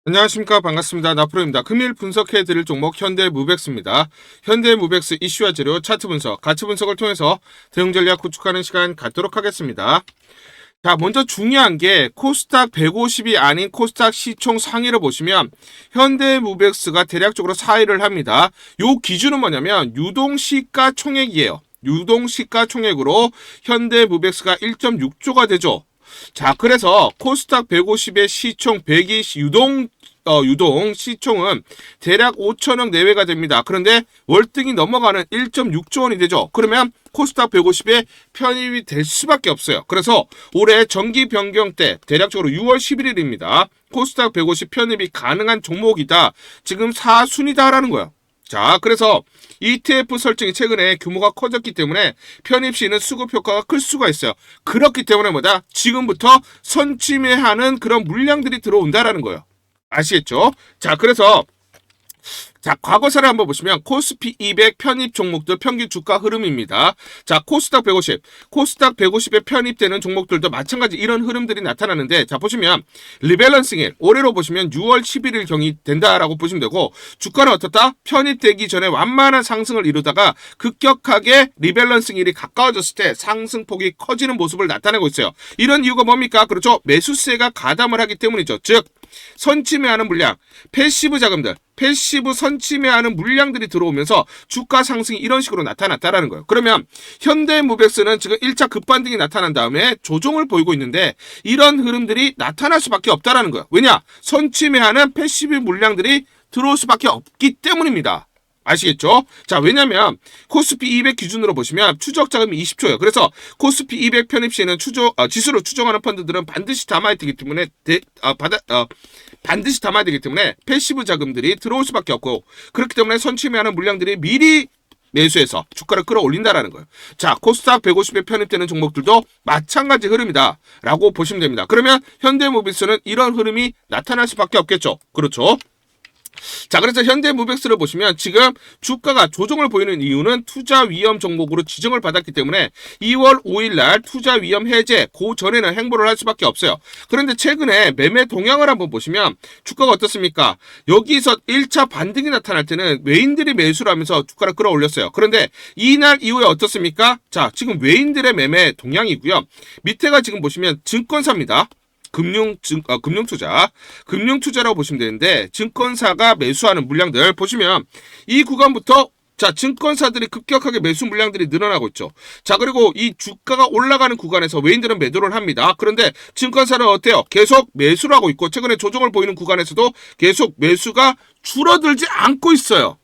안녕하십니까. 반갑습니다. 나프로입니다. 금일 분석해드릴 종목 현대무백스입니다. 현대무백스 이슈와 재료, 차트 분석, 가치 분석을 통해서 대응 전략 구축하는 시간 갖도록 하겠습니다. 자, 먼저 중요한 게 코스닥 150이 아닌 코스닥 시총 상위를 보시면 현대무백스가 대략적으로 4위를 합니다. 요 기준은 뭐냐면 유동시가총액이에요. 유동시가총액으로 현대무백스가 1.6조가 되죠. 자, 그래서 코스닥 150의 시총 100이 유동 시총은 대략 5천억 내외가 됩니다. 그런데 월등히 넘어가는 1.6조 원이 되죠. 그러면 코스닥 150에 편입이 될 수밖에 없어요. 그래서 올해 정기 변경 때 대략적으로 6월 11일입니다. 코스닥 150 편입이 가능한 종목이다. 지금 4순위다라는 거예요. 자, 그래서 ETF 설정이 최근에 규모가 커졌기 때문에 편입 시에는 수급 효과가 클 수가 있어요. 그렇기 때문에 지금부터 선침해하는 그런 물량들이 들어온다라는 거예요. 아시겠죠? 자, 그래서 과거사를 한번 보시면 코스피 200 편입 종목들 평균 주가 흐름입니다. 자, 코스닥 150에 편입되는 종목들도 마찬가지 이런 흐름들이 나타나는데, 자, 보시면 리밸런싱일 올해로 보시면 6월 11일 경이 된다라고 보시면 되고, 주가는 어떻다? 편입되기 전에 완만한 상승을 이루다가 급격하게 리밸런싱일이 가까워졌을 때 상승폭이 커지는 모습을 나타내고 있어요. 이런 이유가 뭡니까? 그렇죠. 매수세가 가담을 하기 때문이죠. 즉 선침해하는 물량, 패시브 자금들, 패시브 선침해하는 물량들이 들어오면서 주가 상승이 이런 식으로 나타났다라는 거예요. 그러면 현대무백스는 지금 1차 급반등이 나타난 다음에 조정을 보이고 있는데 이런 흐름들이 나타날 수밖에 없다라는 거예요. 왜냐? 선침해하는 패시브 물량들이 들어올 수밖에 없기 때문입니다. 아시겠죠? 자, 왜냐면 코스피 200 기준으로 보시면 추적 자금이 20조예요. 그래서 코스피 200 편입 시에는 지수를 추정하는 펀드들은 반드시 담아야 되기 때문에 반드시 담아야 되기 때문에 패시브 자금들이 들어올 수밖에 없고, 그렇기 때문에 선침해하는 물량들이 미리 매수해서 주가를 끌어올린다라는 거예요. 자, 코스닥 150에 편입되는 종목들도 마찬가지 흐름이다 라고 보시면 됩니다. 그러면 현대모비스는 이런 흐름이 나타날 수밖에 없겠죠. 그렇죠? 자, 그래서 현대무백스를 보시면 지금 주가가 조정을 보이는 이유는 투자 위험 종목으로 지정을 받았기 때문에 2월 5일 날 투자 위험 해제, 그 전에는 행보를 할 수밖에 없어요. 그런데 최근에 매매 동향을 한번 보시면 주가가 어떻습니까? 여기서 1차 반등이 나타날 때는 외인들이 매수를 하면서 주가를 끌어올렸어요. 그런데 이날 이후에 어떻습니까? 자, 지금 외인들의 매매 동향이고요. 밑에가 지금 보시면 증권사입니다. 금융투자라고 보시면 되는데, 증권사가 매수하는 물량들 보시면 이 구간부터 자, 증권사들이 급격하게 매수 물량들이 늘어나고 있죠. 자, 그리고 이 주가가 올라가는 구간에서 외인들은 매도를 합니다. 그런데 증권사는 어때요? 계속 매수를 하고 있고, 최근에 조정을 보이는 구간에서도 계속 매수가 줄어들지 않고 있어요.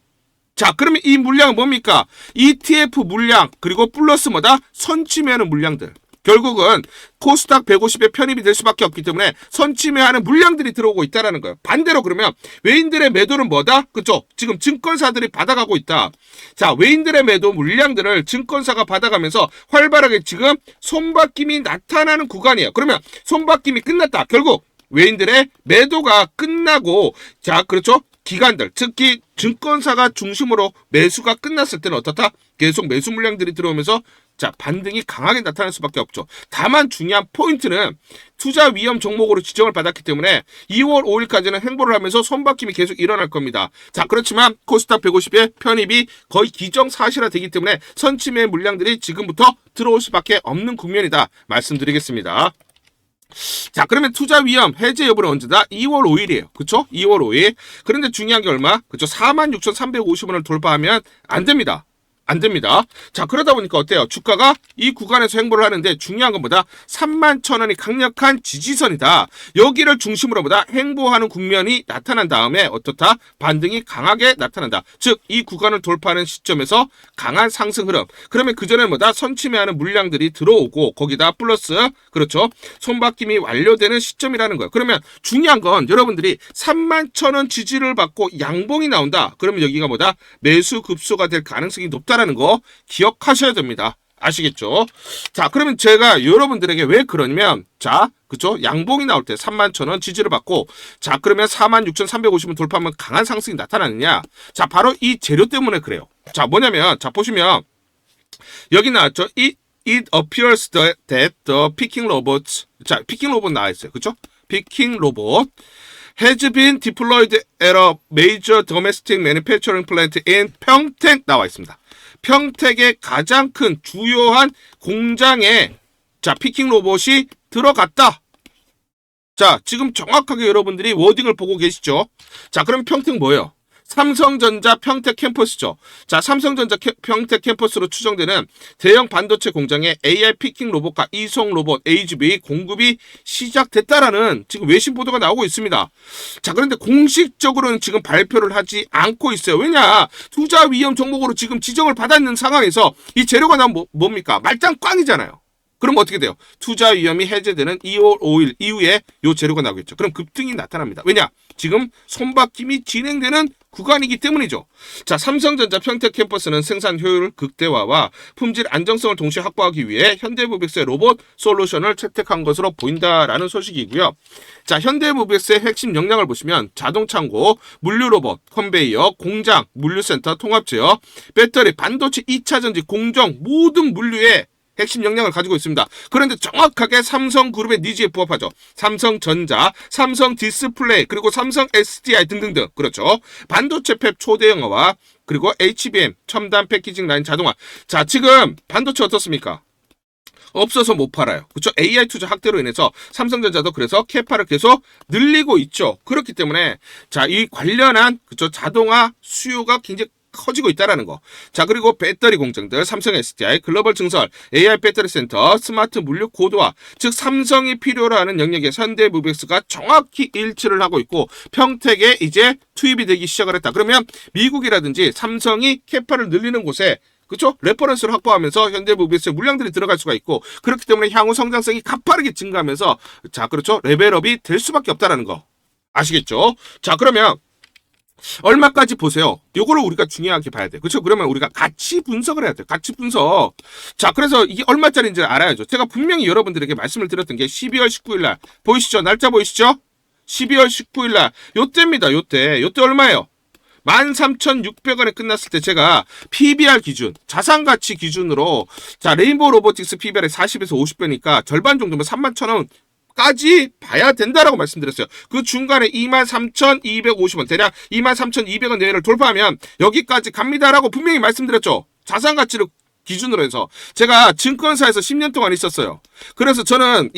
자, 그러면 이 물량은 뭡니까? ETF 물량, 그리고 플러스 선침해하는 물량들. 결국은 코스닥 150에 편입이 될 수밖에 없기 때문에 선침해하는 물량들이 들어오고 있다는 거예요. 반대로 그러면 외인들의 매도는 뭐다? 그렇죠? 지금 증권사들이 받아가고 있다. 자, 외인들의 매도 물량들을 증권사가 받아가면서 활발하게 지금 손바뀜이 나타나는 구간이에요. 그러면 손바뀜이 끝났다. 결국 외인들의 매도가 끝나고, 자, 그렇죠? 기관들, 특히 증권사가 중심으로 매수가 끝났을 때는 어떻다? 계속 매수 물량들이 들어오면서 자, 반등이 강하게 나타날 수밖에 없죠. 다만 중요한 포인트는 투자 위험 종목으로 지정을 받았기 때문에 2월 5일까지는 행보를 하면서 손바뀜이 계속 일어날 겁니다. 자, 그렇지만 코스닥 150의 편입이 거의 기정사실화되기 때문에 선침의 물량들이 지금부터 들어올 수밖에 없는 국면이다 말씀드리겠습니다. 자, 그러면 투자 위험 해제 여부는 언제다? 2월 5일이에요. 그쵸? 2월 5일. 그런데 중요한 게 얼마? 그쵸? 46,350원을 돌파하면 안 됩니다. 안 됩니다. 자, 그러다 보니까 어때요? 주가가 이 구간에서 행보를 하는데 중요한 것보다 31,000원이 강력한 지지선이다. 여기를 중심으로 행보하는 국면이 나타난 다음에 어떻다? 반등이 강하게 나타난다. 즉, 이 구간을 돌파하는 시점에서 강한 상승 흐름. 그러면 그전에 선침해하는 물량들이 들어오고 거기다 플러스, 그렇죠? 손바뀜이 완료되는 시점이라는 거예요. 그러면 중요한 건 여러분들이 31,000원 지지를 받고 양봉이 나온다. 그러면 여기가 매수 급소가 될 가능성이 높다. 라는 거 기억하셔야 됩니다. 아시겠죠? 자, 그러면 제가 여러분들에게 왜 그러냐면, 자, 그쵸? 양봉이 나올 때 31,000원 지지를 받고, 자, 그러면 46,350원 돌파하면 강한 상승이 나타나느냐? 자, 바로 이 재료 때문에 그래요. 자, 뭐냐면, 자, 보시면, 여기 나왔죠? It appears that the picking robots, 자, 피킹 로봇 나와 있어요. 그쵸? 피킹 로봇 has been deployed at a major domestic manufacturing plant in 평택 나와 있습니다. 평택의 가장 큰 주요한 공장에 자 피킹 로봇이 들어갔다. 자 지금 정확하게 여러분들이 워딩을 보고 계시죠? 자 그럼 평택 뭐예요? 삼성전자 평택 캠퍼스죠. 자, 삼성전자 평택 캠퍼스로 추정되는 대형 반도체 공장에 AI 피킹 로봇과 이송 로봇 AGV 공급이 시작됐다라는 지금 외신 보도가 나오고 있습니다. 자, 그런데 공식적으로는 지금 발표를 하지 않고 있어요. 왜냐? 투자 위험 종목으로 지금 지정을 받았는 상황에서 이 재료가 나오면 뭡니까? 말짱 꽝이잖아요. 그럼 어떻게 돼요? 투자 위험이 해제되는 2월 5일 이후에 이 재료가 나오겠죠. 그럼 급등이 나타납니다. 왜냐? 지금 손바뀜이 진행되는 구간이기 때문이죠. 자, 삼성전자 평택 캠퍼스는 생산 효율 극대화와 품질 안정성을 동시에 확보하기 위해 현대무백스의 로봇 솔루션을 채택한 것으로 보인다라는 소식이고요. 자, 현대무백스의 핵심 역량을 보시면 자동창고, 물류로봇, 컨베이어, 공장, 물류센터, 통합제어, 배터리, 반도체 2차전지, 공정 모든 물류에 핵심 역량을 가지고 있습니다. 그런데 정확하게 삼성그룹의 니즈에 부합하죠. 삼성전자, 삼성 디스플레이, 그리고 삼성 SDI 등등등. 그렇죠. 반도체 팹 초대형화와 그리고 HBM, 첨단 패키징 라인 자동화. 자, 지금 반도체 어떻습니까? 없어서 못 팔아요. 그렇죠? AI 투자 확대로 인해서 삼성전자도 그래서 캐파를 계속 늘리고 있죠. 그렇기 때문에 자, 이 관련한 그렇죠? 자동화 수요가 굉장히 커지고 있다라는 거. 자, 그리고 배터리 공장들, 삼성 SDI, 글로벌 증설, AI 배터리 센터, 스마트 물류 고도화, 즉 삼성이 필요로 하는 영역에 현대무백스가 정확히 일치를 하고 있고 평택에 이제 투입이 되기 시작을 했다. 그러면 미국이라든지 삼성이 캐파를 늘리는 곳에 그렇죠? 레퍼런스를 확보하면서 현대무백스의 물량들이 들어갈 수가 있고 그렇기 때문에 향후 성장성이 가파르게 증가하면서 자, 그렇죠? 레벨업이 될 수밖에 없다라는 거. 아시겠죠? 자, 그러면 얼마까지 보세요. 요거를 우리가 중요하게 봐야 돼요. 그렇죠? 그러면 우리가 가치 분석을 해야 돼요. 가치 분석. 자, 그래서 이게 얼마짜리인지 알아야죠. 제가 분명히 여러분들에게 말씀을 드렸던 게 12월 19일 날 보이시죠? 날짜 보이시죠? 12월 19일 날 요때입니다. 요때 얼마예요? 13,600원에 끝났을 때 제가 PBR 기준, 자산가치 기준으로 자, 레인보우 로보틱스 PBR이 40에서 50배니까 절반 정도면 31,000원 까지 봐야 된다라고 말씀드렸어요. 그 중간에 23,250원, 대략 23,200원 내외를 돌파하면 여기까지 갑니다라고 분명히 말씀드렸죠. 자산가치를 기준으로 해서. 제가 증권사에서 10년 동안 있었어요. 그래서 저는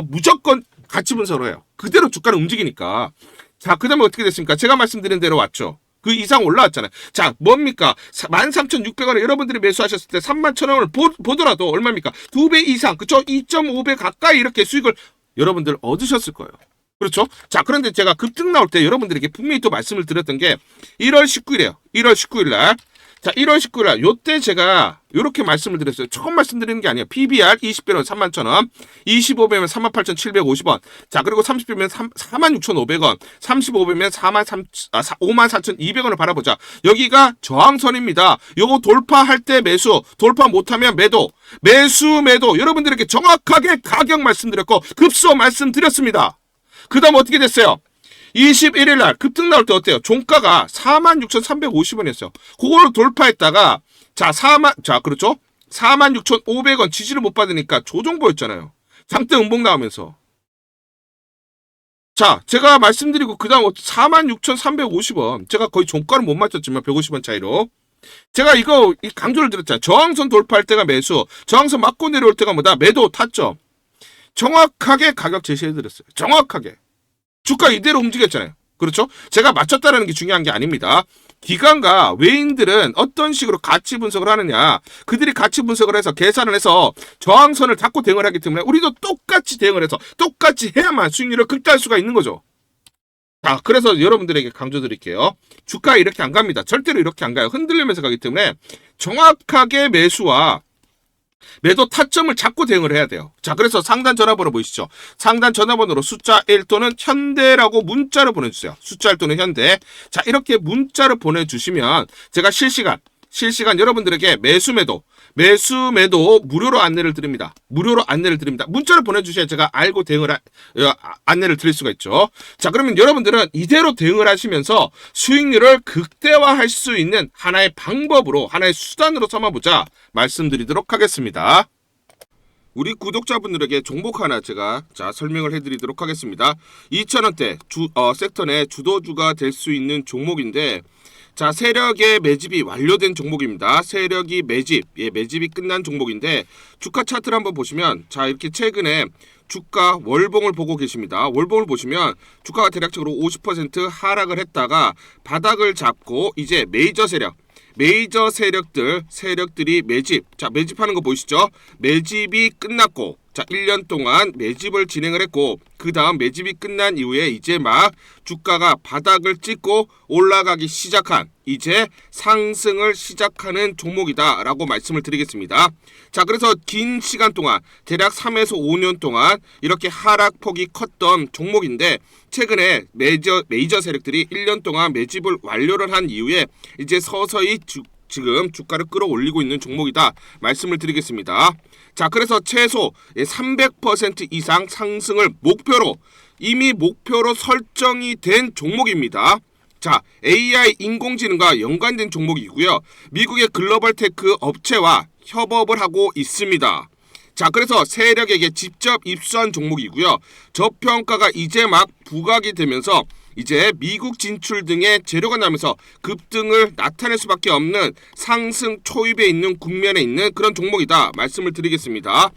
무조건 가치 분석을 해요. 그대로 주가는 움직이니까. 자, 그 다음에 어떻게 됐습니까? 제가 말씀드린 대로 왔죠. 그 이상 올라왔잖아요. 자, 뭡니까? 13,600원에 여러분들이 매수하셨을 때 31,000원을 보더라도 얼마입니까? 2배 이상, 그쵸? 2.5배 가까이 이렇게 수익을 여러분들 얻으셨을 거예요. 그렇죠? 자, 그런데 제가 급등 나올 때 여러분들에게 분명히 또 말씀을 드렸던 게 1월 19일이에요. 1월 19일 날. 자, 1월 19일 날 요때 제가 요렇게 말씀을 드렸어요. 처음 말씀드리는 게 아니에요. PBR 20배면 31,000원, 25배면 38,750원. 자, 그리고 30배면 46,500원, 35배면 54,200원을 바라보자. 여기가 저항선입니다. 요거 돌파할 때 매수, 돌파 못하면 매도. 매도. 여러분들에게 정확하게 가격 말씀드렸고 급소 말씀드렸습니다. 그 다음 어떻게 됐어요? 21일 날 급등 나올 때 어때요? 종가가 46,350원이었어요. 그거를 돌파했다가 그렇죠? 46,500원 지지를 못 받으니까 조정 보였잖아요. 장대 음봉 나오면서. 자, 제가 말씀드리고 그 다음 46,350원. 제가 거의 종가는 못 맞췄지만 150원 차이로. 제가 이거 강조를 드렸잖아요. 저항선 돌파할 때가 매수, 저항선 맞고 내려올 때가 뭐다? 매도 탔죠. 정확하게 가격 제시해드렸어요. 정확하게. 주가 이대로 움직였잖아요. 그렇죠? 제가 맞췄다는 게 중요한 게 아닙니다. 기관과 외인들은 어떤 식으로 가치 분석을 하느냐. 그들이 가치 분석을 해서 계산을 해서 저항선을 잡고 대응을 하기 때문에 우리도 똑같이 대응을 해서 똑같이 해야만 수익률을 극대화할 수가 있는 거죠. 자, 그래서 여러분들에게 강조드릴게요. 주가 이렇게 안 갑니다. 절대로 이렇게 안 가요. 흔들리면서 가기 때문에 정확하게 매수와 매도 타점을 잡고 대응을 해야 돼요. 자, 그래서 상단 전화번호 보이시죠? 상단 전화번호로 숫자 1 또는 현대라고 문자를 보내주세요. 숫자 1 또는 현대. 자, 이렇게 문자를 보내주시면 제가 실시간 여러분들에게 매수 매도 무료로 안내를 드립니다. 문자를 보내주셔야 제가 알고 안내를 드릴 수가 있죠. 자, 그러면 여러분들은 이대로 대응을 하시면서 수익률을 극대화할 수 있는 하나의 방법으로, 하나의 수단으로 삼아보자 말씀드리도록 하겠습니다. 우리 구독자분들에게 종목 하나 제가 설명을 해드리도록 하겠습니다. 2,000원대 섹터 내 주도주가 될 수 있는 종목인데, 세력의 매집이 완료된 종목입니다. 세력이 매집이 끝난 종목인데, 주가 차트를 한번 보시면, 이렇게 최근에 주가 월봉을 보고 계십니다. 월봉을 보시면 주가가 대략적으로 50% 하락을 했다가 바닥을 잡고 이제 메이저 세력들이 매집하는 거 보이시죠? 매집이 끝났고 1년 동안 매집을 진행을 했고, 그 다음 매집이 끝난 이후에 이제 막 주가가 바닥을 찍고 올라가기 시작한, 이제 상승을 시작하는 종목이다 라고 말씀을 드리겠습니다. 그래서 긴 시간 동안 대략 3에서 5년 동안 이렇게 하락폭이 컸던 종목인데, 최근에 메이저 세력들이 1년 동안 매집을 완료를 한 이후에 이제 서서히 지금 주가를 끌어올리고 있는 종목이다 말씀을 드리겠습니다. 그래서 최소 300% 이상 상승을 이미 목표로 설정이 된 종목입니다. AI 인공지능과 연관된 종목이고요. 미국의 글로벌 테크 업체와 협업을 하고 있습니다. 그래서 세력에게 직접 입수한 종목이고요. 저평가가 이제 막 부각이 되면서 이제 미국 진출 등의 재료가 나면서 급등을 나타낼 수밖에 없는 상승 초입에 있는 국면에 있는 그런 종목이다 말씀을 드리겠습니다.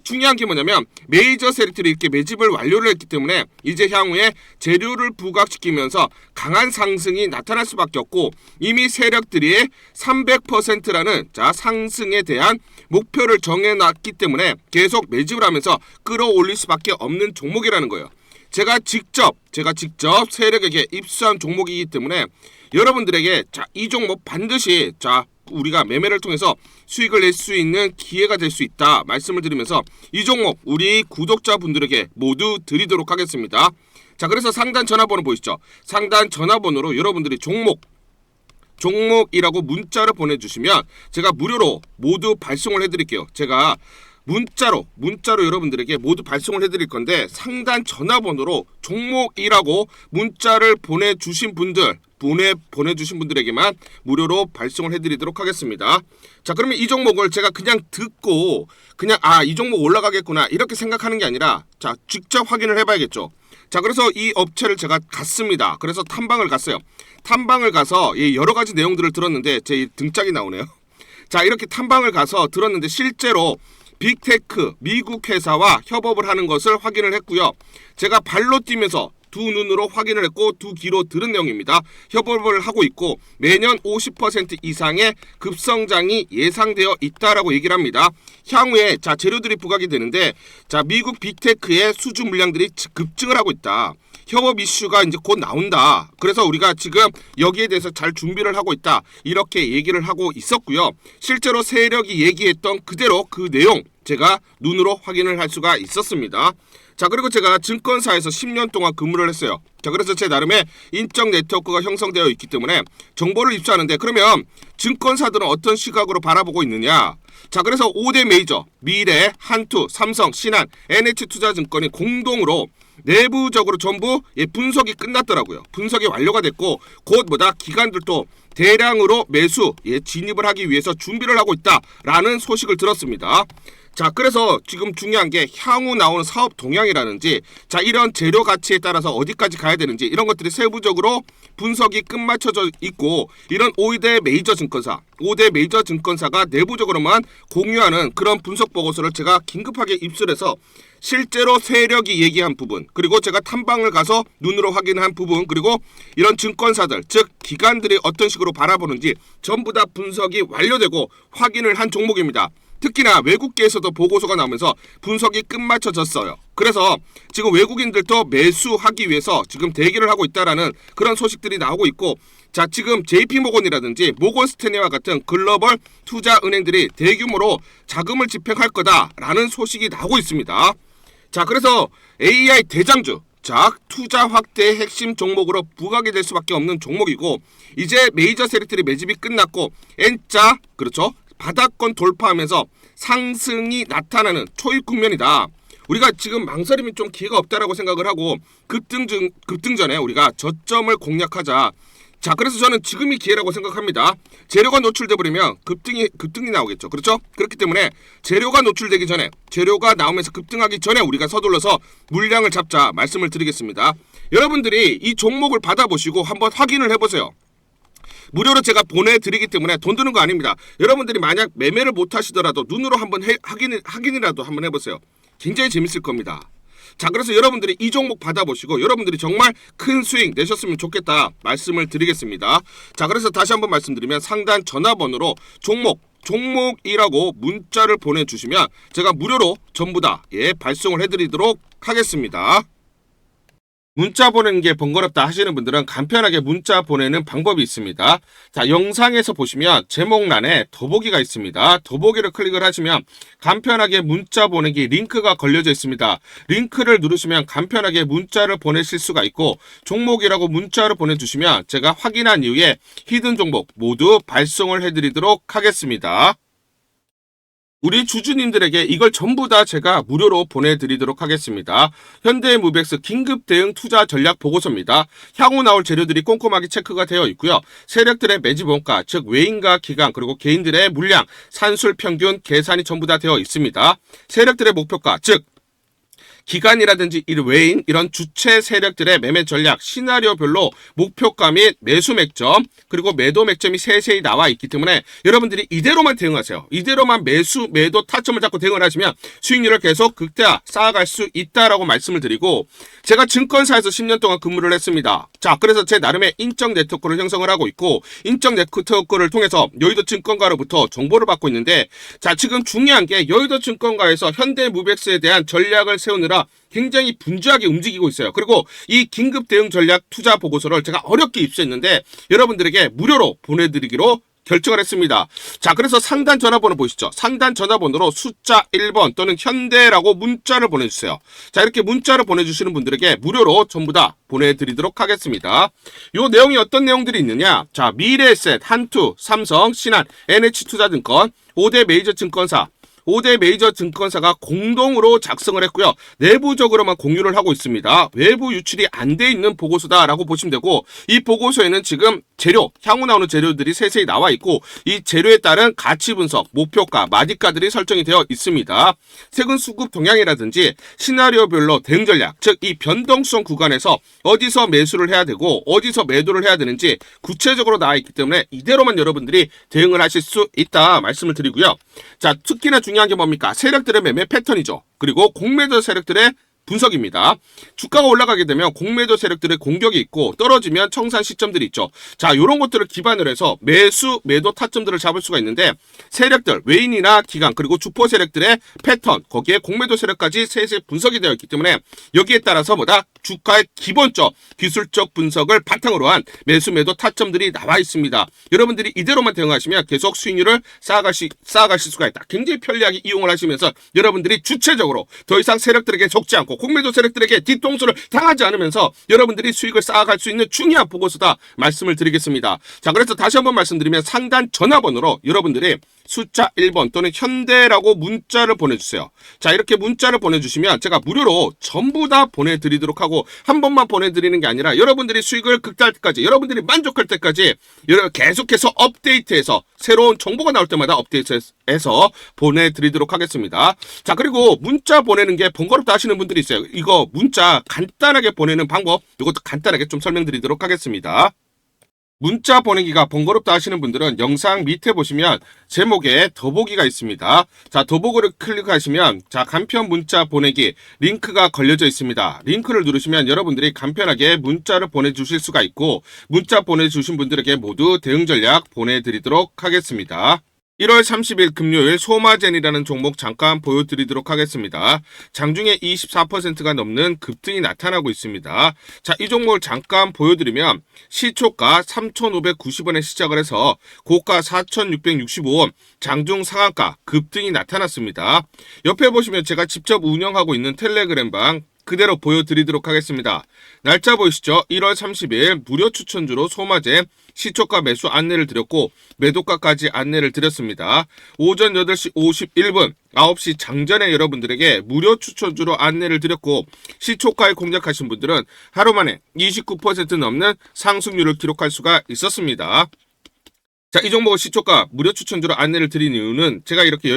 중요한 게 뭐냐면, 메이저 세력들이 이렇게 매집을 완료를 했기 때문에 이제 향후에 재료를 부각시키면서 강한 상승이 나타날 수밖에 없고, 이미 세력들이 300%라는 상승에 대한 목표를 정해놨기 때문에 계속 매집을 하면서 끌어올릴 수밖에 없는 종목이라는 거예요. 제가 직접 세력에게 입수한 종목이기 때문에 여러분들에게 이 종목 반드시 우리가 매매를 통해서 수익을 낼 수 있는 기회가 될 수 있다 말씀을 드리면서 이 종목 우리 구독자분들에게 모두 드리도록 하겠습니다. 그래서 상단 전화번호 보이시죠? 상단 전화번호로 여러분들이 종목이라고 문자를 보내주시면 제가 무료로 모두 발송을 해드릴게요. 제가 문자로 여러분들에게 모두 발송을 해드릴 건데, 상단 전화번호로 종목이라고 문자를 보내주신 분들에게만 무료로 발송을 해드리도록 하겠습니다. 그러면 이 종목을 제가 그냥 듣고 이 종목 올라가겠구나 이렇게 생각하는 게 아니라 직접 확인을 해봐야겠죠. 그래서 이 업체를 제가 갔습니다. 그래서 탐방을 갔어요. 탐방을 가서 여러 가지 내용들을 들었는데 제 등짝이 나오네요. 이렇게 탐방을 가서 들었는데 실제로 빅테크 미국 회사와 협업을 하는 것을 확인을 했고요. 제가 발로 뛰면서 두 눈으로 확인을 했고 두 귀로 들은 내용입니다. 협업을 하고 있고 매년 50% 이상의 급성장이 예상되어 있다라고 얘기를 합니다. 향후에 재료들이 부각이 되는데 미국 빅테크의 수주 물량들이 급증을 하고 있다. 협업 이슈가 이제 곧 나온다. 그래서 우리가 지금 여기에 대해서 잘 준비를 하고 있다. 이렇게 얘기를 하고 있었고요. 실제로 세력이 얘기했던 그대로 그 내용 제가 눈으로 확인을 할 수가 있었습니다. 그리고 제가 증권사에서 10년 동안 근무를 했어요. 그래서 제 나름의 인적 네트워크가 형성되어 있기 때문에 정보를 입수하는데, 그러면 증권사들은 어떤 시각으로 바라보고 있느냐? 그래서 5대 메이저, 미래, 한투, 삼성, 신한, NH투자증권이 공동으로 내부적으로 전부 분석이 끝났더라고요. 분석이 완료가 됐고 곧 기관들도 대량으로 매수 진입을 하기 위해서 준비를 하고 있다라는 소식을 들었습니다. 그래서 지금 중요한 게 향후 나오는 사업 동향이라든지 이런 재료 가치에 따라서 어디까지 가야 되는지 이런 것들이 세부적으로 분석이 끝마쳐져 있고, 이런 5대 메이저 증권사가 내부적으로만 공유하는 그런 분석 보고서를 제가 긴급하게 입수해서 실제로 세력이 얘기한 부분, 그리고 제가 탐방을 가서 눈으로 확인한 부분, 그리고 이런 증권사들 즉 기관들이 어떤 식으로 바라보는지 전부 다 분석이 완료되고 확인을 한 종목입니다. 특히나 외국계에서도 보고서가 나오면서 분석이 끝마쳐졌어요. 그래서 지금 외국인들도 매수하기 위해서 지금 대기를 하고 있다라는 그런 소식들이 나오고 있고, 지금 JP모건이라든지 모건스탠리와 같은 글로벌 투자 은행들이 대규모로 자금을 집행할 거다라는 소식이 나오고 있습니다. 그래서 AI 대장주, 투자 확대의 핵심 종목으로 부각이 될 수밖에 없는 종목이고, 이제 메이저 세력들이 매집이 끝났고 N자, 그렇죠? 바닥권 돌파하면서 상승이 나타나는 초입 국면이다. 우리가 지금 망설임이 좀 기회가 없다라고 생각을 하고 급등 전에 우리가 저점을 공략하자. 자, 그래서 저는 지금이 기회라고 생각합니다. 재료가 노출돼 버리면 급등이 나오겠죠. 그렇죠? 그렇기 때문에 재료가 노출되기 전에, 재료가 나오면서 급등하기 전에 우리가 서둘러서 물량을 잡자 말씀을 드리겠습니다. 여러분들이 이 종목을 받아보시고 한번 확인을 해보세요. 무료로 제가 보내드리기 때문에 돈 드는 거 아닙니다. 여러분들이 만약 매매를 못 하시더라도 눈으로 한번 확인이라도 한번 해보세요. 굉장히 재밌을 겁니다. 자, 그래서 여러분들이 이 종목 받아보시고 여러분들이 정말 큰 수익 내셨으면 좋겠다 말씀을 드리겠습니다. 자, 그래서 다시 한번 말씀드리면 상단 전화번호로 종목이라고 문자를 보내주시면 제가 무료로 전부 다 발송을 해드리도록 하겠습니다. 문자 보내는 게 번거롭다 하시는 분들은 간편하게 문자 보내는 방법이 있습니다. 자, 영상에서 보시면 제목란에 더보기가 있습니다. 더보기를 클릭을 하시면 간편하게 문자 보내기 링크가 걸려져 있습니다. 링크를 누르시면 간편하게 문자를 보내실 수가 있고, 종목이라고 문자를 보내주시면 제가 확인한 이후에 히든 종목 모두 발송을 해드리도록 하겠습니다. 우리 주주님들에게 이걸 전부 다 제가 무료로 보내드리도록 하겠습니다. 현대무백스 긴급 대응 투자 전략 보고서입니다. 향후 나올 재료들이 꼼꼼하게 체크가 되어 있고요. 세력들의 매집 원가, 즉 외인과 기관, 그리고 개인들의 물량, 산술 평균 계산이 전부 다 되어 있습니다. 세력들의 목표가, 즉 기관이라든지 외인 이런 주체 세력들의 매매 전략, 시나리오별로 목표가 및 매수 맥점, 그리고 매도 맥점이 세세히 나와 있기 때문에 여러분들이 이대로만 대응하세요. 이대로만 매수, 매도 타점을 잡고 대응을 하시면 수익률을 계속 극대화 쌓아갈 수 있다라고 말씀을 드리고, 제가 증권사에서 10년 동안 근무를 했습니다. 자, 그래서 제 나름의 인적 네트워크를 형성을 하고 있고, 인적 네트워크를 통해서 여의도 증권가로부터 정보를 받고 있는데, 자, 지금 중요한 게 여의도 증권가에서 현대무백스에 대한 전략을 세우느라 굉장히 분주하게 움직이고 있어요. 그리고 이 긴급 대응 전략 투자 보고서를 제가 어렵게 입수했는데 여러분들에게 무료로 보내드리기로 결정을 했습니다. 자, 그래서 상단 전화번호 보시죠. 상단 전화번호로 숫자 1번 또는 현대라고 문자를 보내주세요. 자, 이렇게 문자를 보내주시는 분들에게 무료로 전부 다 보내드리도록 하겠습니다. 요 내용이 어떤 내용들이 있느냐? 자, 미래에셋, 한투, 삼성, 신한, NH투자증권, 5대 메이저 증권사, 5대 메이저 증권사가 공동으로 작성을 했고요. 내부적으로만 공유를 하고 있습니다. 외부 유출이 안 돼 있는 보고서다라고 보시면 되고, 이 보고서에는 지금 재료, 향후 나오는 재료들이 세세히 나와 있고, 이 재료에 따른 가치 분석, 목표가, 마디가들이 설정이 되어 있습니다. 세금 수급 동향이라든지 시나리오별로 대응 전략, 즉 이 변동성 구간에서 어디서 매수를 해야 되고 어디서 매도를 해야 되는지 구체적으로 나와 있기 때문에 이대로만 여러분들이 대응을 하실 수 있다 말씀을 드리고요. 자, 특히나 중요한 게 뭡니까? 세력들의 매매 패턴이죠. 그리고 공매도 세력들의 분석입니다. 주가가 올라가게 되면 공매도 세력들의 공격이 있고 떨어지면 청산 시점들이 있죠. 자, 이런 것들을 기반으로 해서 매수, 매도 타점들을 잡을 수가 있는데, 세력들, 외인이나 기관, 그리고 주포 세력들의 패턴, 거기에 공매도 세력까지 세세 분석이 되어 있기 때문에 여기에 따라서 주가의 기본적 기술적 분석을 바탕으로 한 매수, 매도 타점들이 나와 있습니다. 여러분들이 이대로만 대응하시면 계속 수익률을 쌓아가실 수가 있다. 굉장히 편리하게 이용을 하시면서 여러분들이 주체적으로 더 이상 세력들에게 속지 않고 공매도 세력들에게 뒤통수를 당하지 않으면서 여러분들이 수익을 쌓아갈 수 있는 중요한 보고서다 말씀을 드리겠습니다. 자, 그래서 다시 한번 말씀드리면 상단 전화번호로 여러분들이 숫자 1번 또는 현대라고 문자를 보내주세요. 자, 이렇게 문자를 보내주시면 제가 무료로 전부 다 보내드리도록 하고, 한 번만 보내드리는 게 아니라 여러분들이 수익을 극대화할 때까지, 여러분들이 만족할 때까지 계속해서 업데이트해서 새로운 정보가 나올 때마다 업데이트해서 보내드리도록 하겠습니다. 자, 그리고 문자 보내는 게 번거롭다 하시는 분들이 있어요. 이거 문자 간단하게 보내는 방법, 이것도 간단하게 좀 설명드리도록 하겠습니다. 문자 보내기가 번거롭다 하시는 분들은 영상 밑에 보시면 제목에 더보기가 있습니다. 자, 더보기를 클릭하시면 자, 간편 문자 보내기 링크가 걸려져 있습니다. 링크를 누르시면 여러분들이 간편하게 문자를 보내주실 수가 있고, 문자 보내주신 분들에게 모두 대응 전략 보내드리도록 하겠습니다. 1월 30일 금요일 소마젠이라는 종목 잠깐 보여드리도록 하겠습니다. 장중에 24%가 넘는 급등이 나타나고 있습니다. 자, 이 종목을 잠깐 보여드리면 시초가 3,590원에 시작을 해서 고가 4,665원, 장중 상한가 급등이 나타났습니다. 옆에 보시면 제가 직접 운영하고 있는 텔레그램방 그대로 보여드리도록 하겠습니다. 날짜 보이시죠? 1월 30일 무료 추천주로 소마제 시초가 매수 안내를 드렸고 매도가까지 안내를 드렸습니다. 오전 8시 51분 9시 장전에 여러분들에게 무료 추천주로 안내를 드렸고 시초가에 공략하신 분들은 하루 만에 29% 넘는 상승률을 기록할 수가 있었습니다. 자, 이 종목의 시초가 무료 추천주로 안내를 드린 이유는 제가 이렇게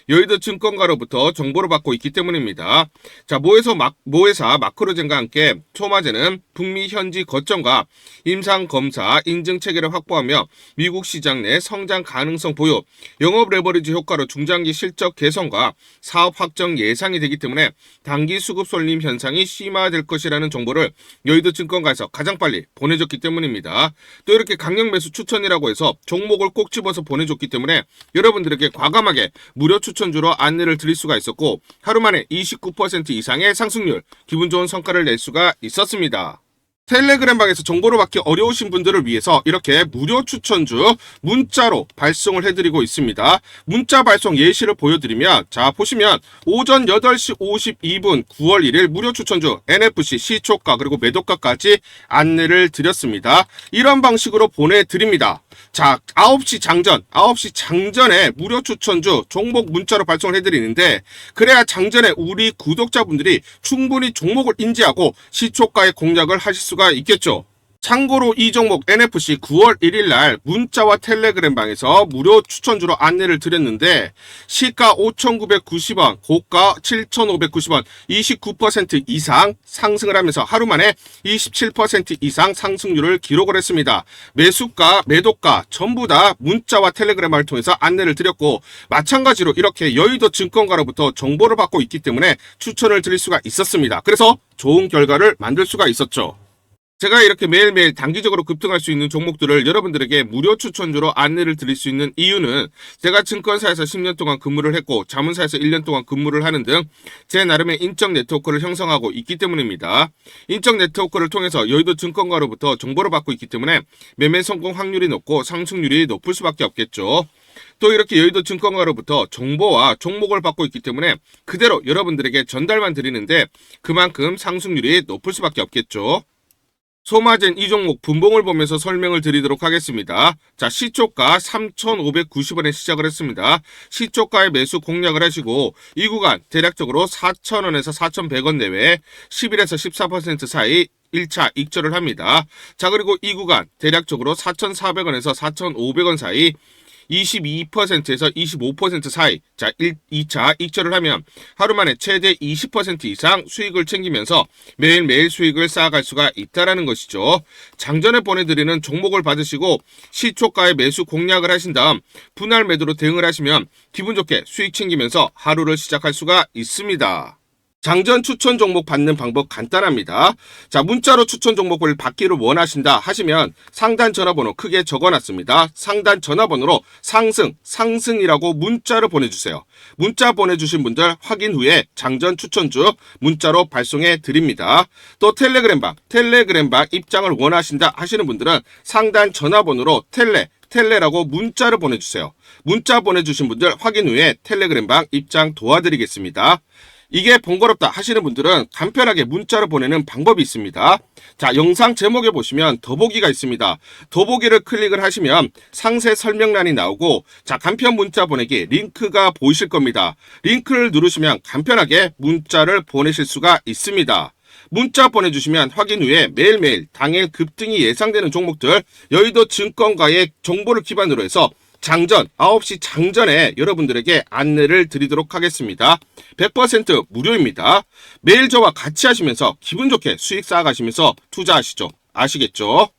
여의도증권가로부터 정보를 받고 있기 때문입니다. 자, 모회사 마크로젠과 함께 소마제는 북미 현지 거점과 임상검사 인증체계를 확보하며 미국 시장 내 성장 가능성 보유, 영업 레버리지 효과로 중장기 실적 개선과 사업 확정 예상이 되기 때문에 단기 수급 쏠림 현상이 심화될 것이라는 정보를 여의도증권가에서 가장 빨리 보내줬기 때문입니다. 또 이렇게 강력 매수 추천이라고 해서 종목을 꼭 집어서 보내줬기 때문에 여러분들에게 과감하게 무료 추천주로 안내를 드릴 수가 있었고 하루 만에 29% 이상의 상승률, 기분 좋은 성과를 낼 수가 있었습니다. 텔레그램 방에서 정보를 받기 어려우신 분들을 위해서 이렇게 무료 추천주 문자로 발송을 해드리고 있습니다. 문자 발송 예시를 보여드리면 자 보시면 오전 8시 52분 9월 1일 무료 추천주 NFC 시초가 그리고 매도가까지 안내를 드렸습니다. 이런 방식으로 보내드립니다. 자 9시 장전에 무료 추천주 종목 문자로 발송을 해드리는데 그래야 장전에 우리 구독자분들이 충분히 종목을 인지하고 시초가에 공략을 하실 수가 있겠죠. 참고로 이 종목 NFC 9월 1일 날 문자와 텔레그램 방에서 무료 추천주로 안내를 드렸는데 시가 5,990원, 고가 7,590원, 29% 이상 상승을 하면서 하루 만에 27% 이상 상승률을 기록을 했습니다. 매수가, 매도가 전부 다 문자와 텔레그램을 통해서 안내를 드렸고 마찬가지로 이렇게 여의도 증권가로부터 정보를 받고 있기 때문에 추천을 드릴 수가 있었습니다. 그래서 좋은 결과를 만들 수가 있었죠. 제가 이렇게 매일매일 단기적으로 급등할 수 있는 종목들을 여러분들에게 무료 추천주로 안내를 드릴 수 있는 이유는 제가 증권사에서 10년 동안 근무를 했고 자문사에서 1년 동안 근무를 하는 등 제 나름의 인적 네트워크를 형성하고 있기 때문입니다. 인적 네트워크를 통해서 여의도 증권가로부터 정보를 받고 있기 때문에 매매 성공 확률이 높고 상승률이 높을 수밖에 없겠죠. 또 이렇게 여의도 증권가로부터 정보와 종목을 받고 있기 때문에 그대로 여러분들에게 전달만 드리는데 그만큼 상승률이 높을 수밖에 없겠죠. 소마젠 이 종목 분봉을 보면서 설명을 드리도록 하겠습니다. 자, 시초가 3,590원에 시작을 했습니다. 시초가에 매수 공략을 하시고 이 구간 대략적으로 4,000원에서 4,100원 내외 11에서 14% 사이 1차 익절을 합니다. 자, 그리고 이 구간 대략적으로 4,400원에서 4,500원 사이 22%에서 25% 사이 자 2차 익절을 하면 하루 만에 최대 20% 이상 수익을 챙기면서 매일매일 수익을 쌓아갈 수가 있다는 것이죠. 장전에 보내드리는 종목을 받으시고 시초가에 매수 공략을 하신 다음 분할 매도로 대응을 하시면 기분 좋게 수익 챙기면서 하루를 시작할 수가 있습니다. 장전 추천 종목 받는 방법 간단합니다. 자, 문자로 추천 종목을 받기를 원하신다 하시면 상단 전화번호 크게 적어놨습니다. 상단 전화번호로 상승이라고 문자를 보내주세요. 문자 보내주신 분들 확인 후에 장전 추천주 문자로 발송해 드립니다. 또 텔레그램방 입장을 원하신다 하시는 분들은 상단 전화번호로 텔레라고 문자를 보내주세요. 문자 보내주신 분들 확인 후에 텔레그램방 입장 도와드리겠습니다. 이게 번거롭다 하시는 분들은 간편하게 문자로 보내는 방법이 있습니다. 자, 영상 제목에 보시면 더보기가 있습니다. 더보기를 클릭을 하시면 상세 설명란이 나오고 자, 간편 문자 보내기 링크가 보이실 겁니다. 링크를 누르시면 간편하게 문자를 보내실 수가 있습니다. 문자 보내주시면 확인 후에 매일매일 당일 급등이 예상되는 종목들 여의도 증권가의 정보를 기반으로 해서 장전 9시 장전에 여러분들에게 안내를 드리도록 하겠습니다. 100% 무료입니다. 매일 저와 같이 하시면서 기분 좋게 수익 쌓아가시면서 투자하시죠. 아시겠죠?